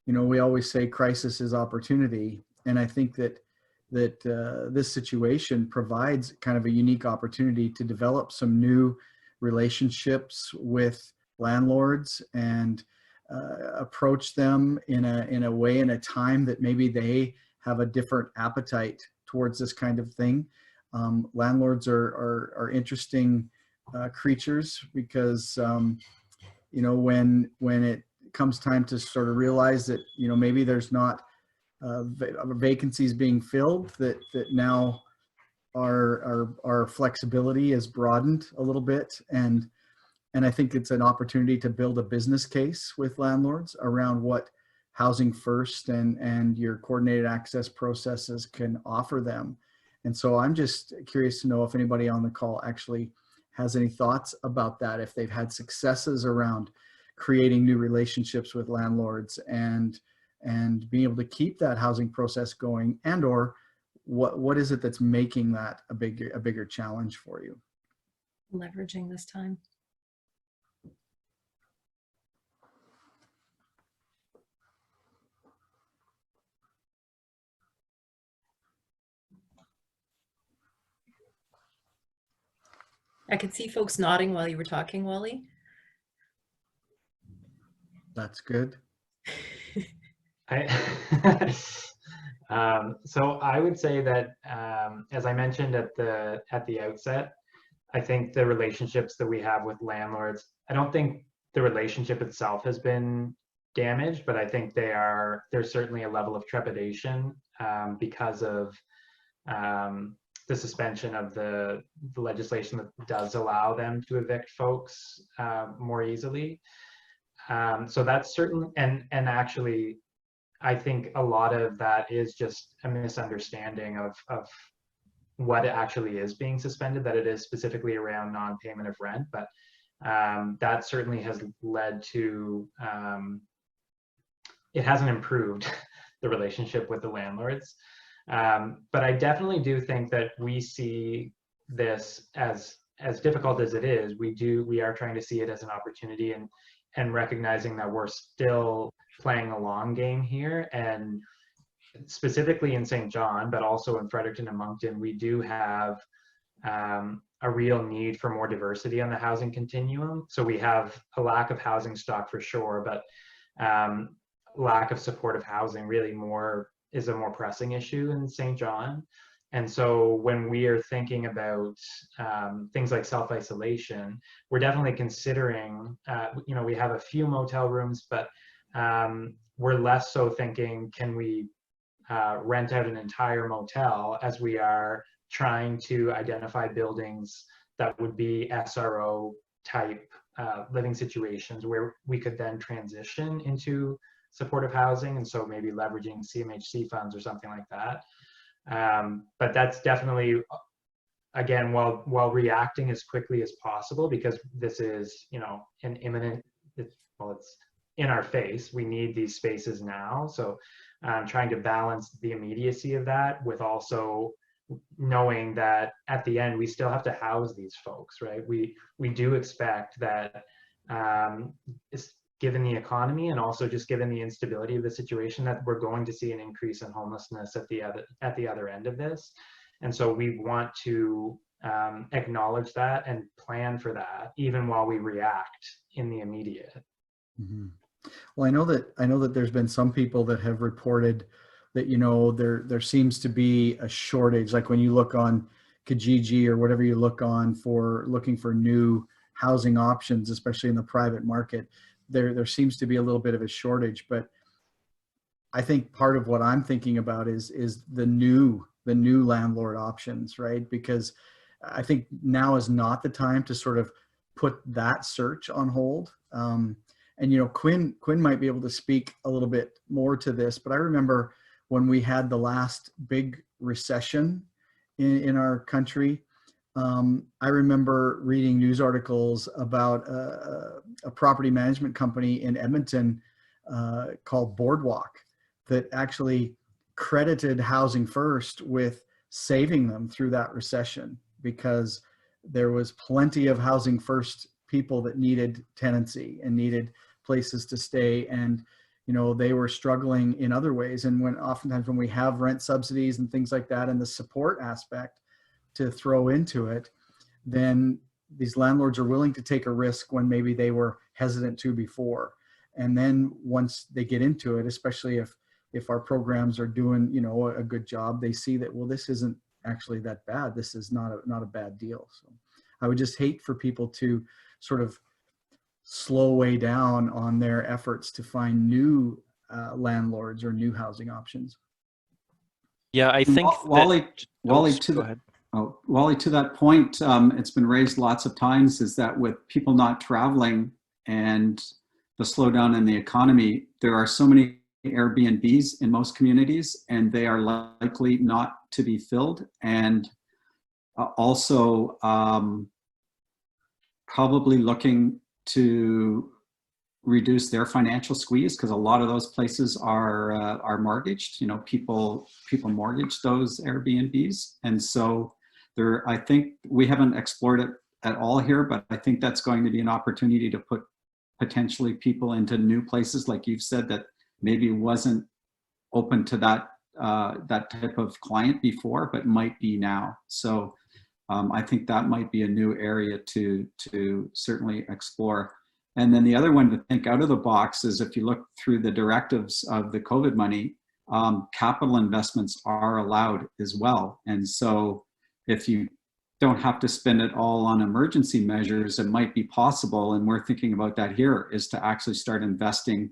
we always say crisis is opportunity. And I think that this situation provides kind of a unique opportunity to develop some new relationships with landlords and approach them in a way, in a time that maybe they have a different appetite towards this kind of thing. Landlords are interesting creatures because, you know, when it comes time to sort of realize that, you know, maybe there's not vacancies being filled, that now our flexibility is broadened a little bit. And I think it's an opportunity to build a business case with landlords around what Housing First and your coordinated access processes can offer them. And so I'm just curious to know if anybody on the call actually has any thoughts about that, if they've had successes around creating new relationships with landlords and being able to keep that housing process going, and or what is it that's making that a bigger challenge for you? Leveraging this time. I could see folks nodding while you were talking, Wally. That's good. So I would say that, as I mentioned at the outset, I think the relationships that we have with landlords, I don't think the relationship itself has been damaged, but I think there's certainly a level of trepidation because of the suspension of the legislation that does allow them to evict folks more easily. So that's certain, and actually, I think a lot of that is just a misunderstanding of what actually is being suspended, that it is specifically around non-payment of rent, but that certainly has led to, it hasn't improved the relationship with the landlords. But I definitely do think that we see this as difficult as it is. We are trying to see it as an opportunity and recognizing that we're still playing a long game here. And specifically in St. John, but also in Fredericton and Moncton, we do have a real need for more diversity on the housing continuum. So we have a lack of housing stock for sure, but lack of supportive housing really is a more pressing issue in St. John. And so when we are thinking about things like self-isolation, we're definitely considering, you know, we have a few motel rooms, but we're less so thinking, can we rent out an entire motel, as we are trying to identify buildings that would be SRO type living situations where we could then transition into supportive housing, and so maybe leveraging CMHC funds or something like that. But that's definitely, again, while reacting as quickly as possible, because this is, you know, an imminent, well, it's in our face. We need these spaces now. So trying to balance the immediacy of that with also knowing that at the end, we still have to house these folks, right? We do expect that, given the economy and also just given the instability of the situation, that we're going to see an increase in homelessness at the other end of this. And so we want to acknowledge that and plan for that, even while we react in the immediate. Mm-hmm. Well, I know that there's been some people that have reported that, you know, there seems to be a shortage. Like when you look on Kijiji or whatever you look on for looking for new housing options, especially in the private market, there seems to be a little bit of a shortage. But I think part of what I'm thinking about is the new landlord options, right? Because I think now is not the time to sort of put that search on hold. And, you know, Quinn might be able to speak a little bit more to this, but I remember when we had the last big recession in our country, I remember reading news articles about a property management company in Edmonton called Boardwalk that actually credited Housing First with saving them through that recession, because there was plenty of Housing First people that needed tenancy and needed places to stay, and you know, they were struggling in other ways. And oftentimes when we have rent subsidies and things like that, and the support aspect to throw into it, then these landlords are willing to take a risk when maybe they were hesitant to before. And then once they get into it, especially if if our programs are doing, you know, a good job, they see that, well, this isn't actually that bad. This is not a bad deal. So I would just hate for people to sort of slow way down on their efforts to find new landlords or new housing options. Yeah, I think Wally, go to ahead. Wally, to that point, it's been raised lots of times, is that with people not traveling and the slowdown in the economy, there are so many Airbnbs in most communities, and they are likely not to be filled. And also probably looking to reduce their financial squeeze, because a lot of those places are mortgaged. You know, people mortgage those Airbnbs, and so I think we haven't explored it at all here, but I think that's going to be an opportunity to put potentially people into new places, like you've said, that maybe wasn't open to that that type of client before, but might be now. So I think that might be a new area to certainly explore. And then the other one to think out of the box is, if you look through the directives of the COVID money, capital investments are allowed as well. And so if you don't have to spend it all on emergency measures, it might be possible, and we're thinking about that here, is to actually start investing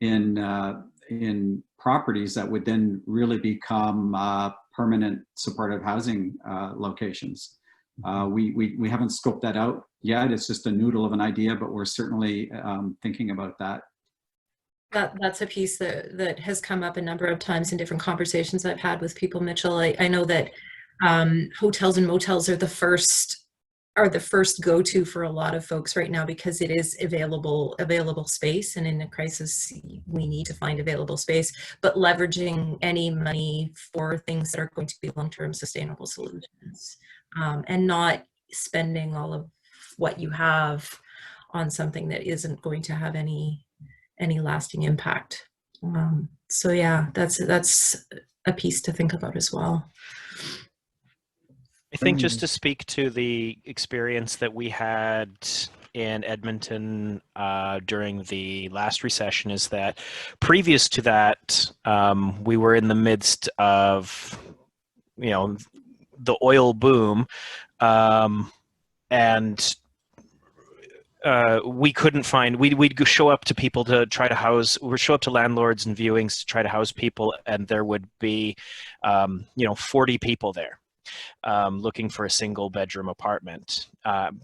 in properties that would then really become permanent supportive housing locations. We haven't scoped that out yet. It's just a noodle of an idea, but we're certainly thinking about that. That's a piece that has come up a number of times in different conversations I've had with people, Mitchell. I know that hotels and motels are the first go-to for a lot of folks right now, because it is available space, and in a crisis we need to find available space, but leveraging any money for things that are going to be long-term sustainable solutions, and not spending all of what you have on something that isn't going to have any lasting impact. So yeah, that's a piece to think about as well. I think just to speak to the experience that we had in Edmonton during the last recession, is that previous to that, we were in the midst of, you know, the oil boom, and we couldn't find, we'd show up to people to try to show up to landlords and viewings to try to house people, and there would be, 40 people there. Looking for a single bedroom apartment.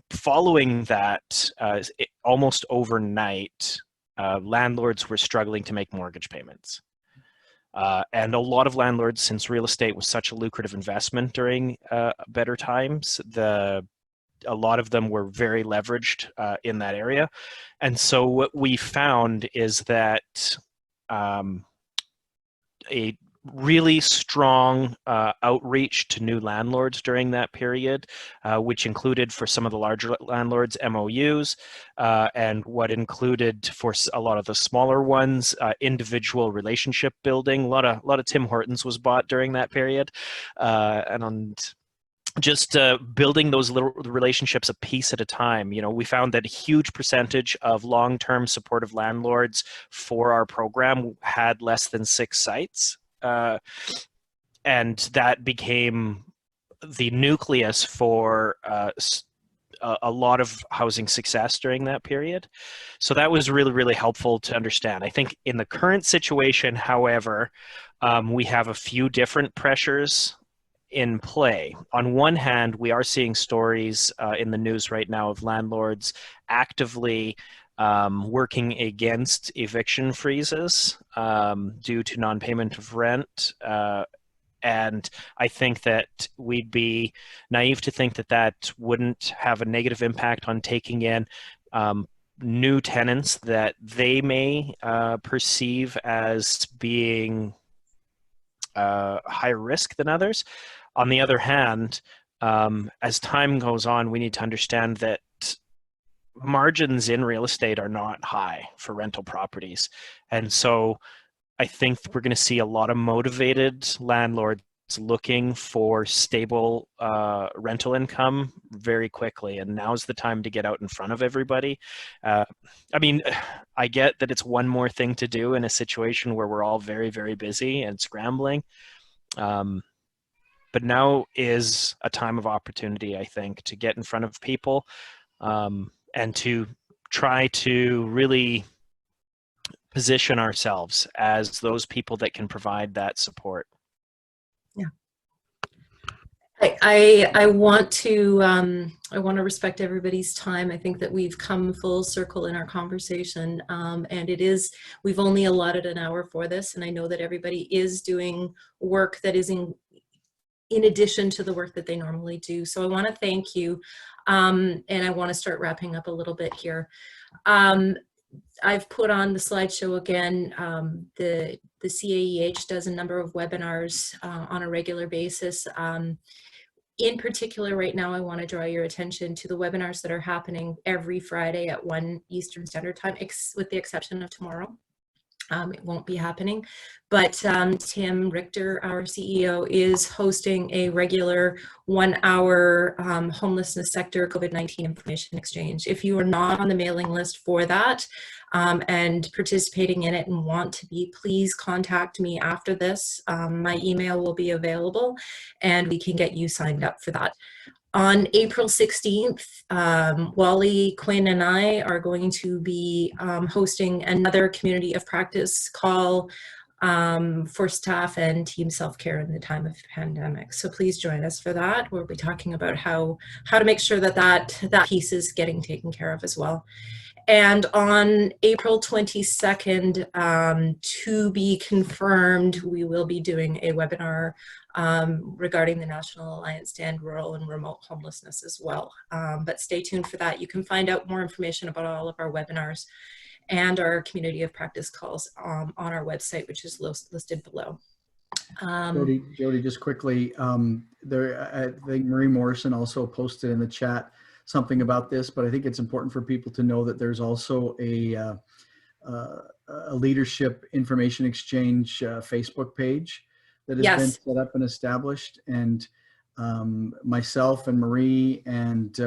Following that, almost overnight, landlords were struggling to make mortgage payments. And a lot of landlords, since real estate was such a lucrative investment during better times, a lot of them were very leveraged in that area. And so what we found is that a really strong outreach to new landlords during that period, which included, for some of the larger landlords, MOUs, and what included for a lot of the smaller ones, individual relationship building. A lot of Tim Hortons was bought during that period, and just building those little relationships a piece at a time. You know, we found that a huge percentage of long-term supportive landlords for our program had less than 6 sites. And that became the nucleus for a lot of housing success during that period. So that was really, really helpful to understand. I think in the current situation, however, we have a few different pressures in play. On one hand, we are seeing stories in the news right now of landlords actively working against eviction freezes due to non-payment of rent. And I think that we'd be naive to think that that wouldn't have a negative impact on taking in new tenants that they may perceive as being higher risk than others. On the other hand, as time goes on, we need to understand that margins in real estate are not high for rental properties. And so I think we're going to see a lot of motivated landlords looking for stable rental income very quickly. And now's the time to get out in front of everybody. I mean, I get that it's one more thing to do in a situation where we're all very, very busy and scrambling. But now is a time of opportunity, I think, to get in front of people and to try to really position ourselves as those people that can provide that support. Yeah. I want to respect everybody's time. I think that we've come full circle in our conversation, and we've only allotted an hour for this, and I know that everybody is doing work that is in addition to the work that they normally do. So I want to thank you, and I want to start wrapping up a little bit here. I've put on the slideshow again. The CAEH does a number of webinars on a regular basis. In particular, right now, I want to draw your attention to the webinars that are happening every Friday at 1 Eastern Standard Time, with the exception of tomorrow. It won't be happening, but Tim Richter, our CEO, is hosting a regular 1-hour homelessness sector COVID-19 information exchange. If you are not on the mailing list for that and participating in it and want to be, please contact me after this. My email will be available and we can get you signed up for that. On April 16th, Wally, Quinn, and I are going to be hosting another community of practice call for staff and team self-care in the time of pandemic. So please join us for that. We'll be talking about how to make sure that piece is getting taken care of as well. And on April 22nd, to be confirmed, we will be doing a webinar regarding the National Alliance to End Rural and Remote Homelessness as well. But stay tuned for that. You can find out more information about all of our webinars and our community of practice calls on our website, which is listed below. Jody, just quickly, I think Marie Morrison also posted in the chat something about this, but I think it's important for people to know that there's also a leadership information exchange Facebook page that has been set up and established, and myself and Marie and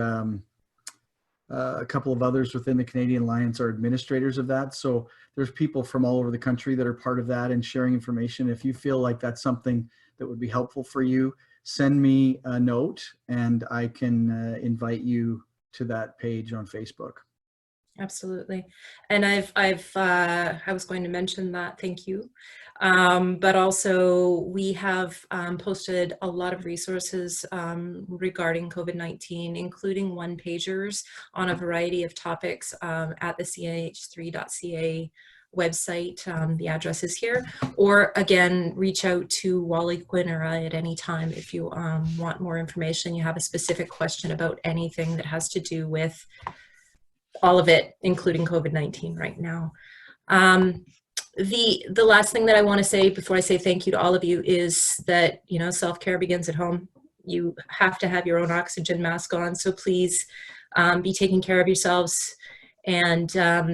a couple of others within the Canadian Alliance are administrators of that. So there's people from all over the country that are part of that and sharing information. If you feel like that's something that would be helpful for you, send me a note and I can invite you to that page on Facebook. Absolutely. And I was going to mention that, thank you. But also we have posted a lot of resources regarding COVID-19, including one-pagers on a variety of topics at the CAH3.ca website. The address is here, or again, reach out to Wally, Quinn, or I at any time if you want more information, you have a specific question about anything that has to do with all of it, including COVID-19 right now. The last thing that I want to say before I say thank you to all of you is that, you know, self-care begins at home. You have to have your own oxygen mask on, so please be taking care of yourselves and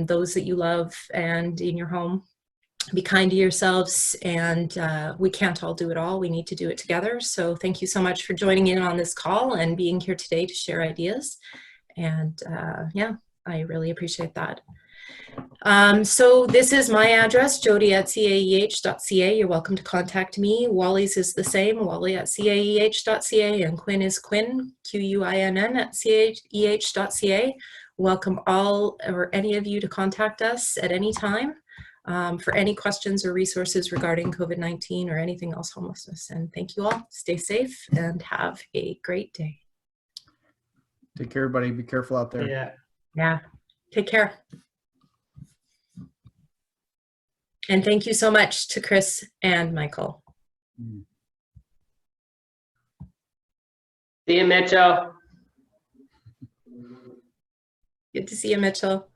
those that you love, and in your home. Be kind to yourselves, and we can't all do it all. We need to do it together. So thank you so much for joining in on this call and being here today to share ideas. And yeah, I really appreciate that. So this is my address, jody@caeh.ca. You're welcome to contact me. Wally's is the same, wally@caeh.ca, and Quinn is Quinn, Quinn @caeh.ca. Welcome all or any of you to contact us at any time for any questions or resources regarding COVID-19 or anything else homelessness. And thank you all. Stay safe and have a great day. Take care, everybody. Be careful out there. Yeah. Take care. And thank you so much to Chris and Michael. See you, Mitchell. Good to see you, Mitchell.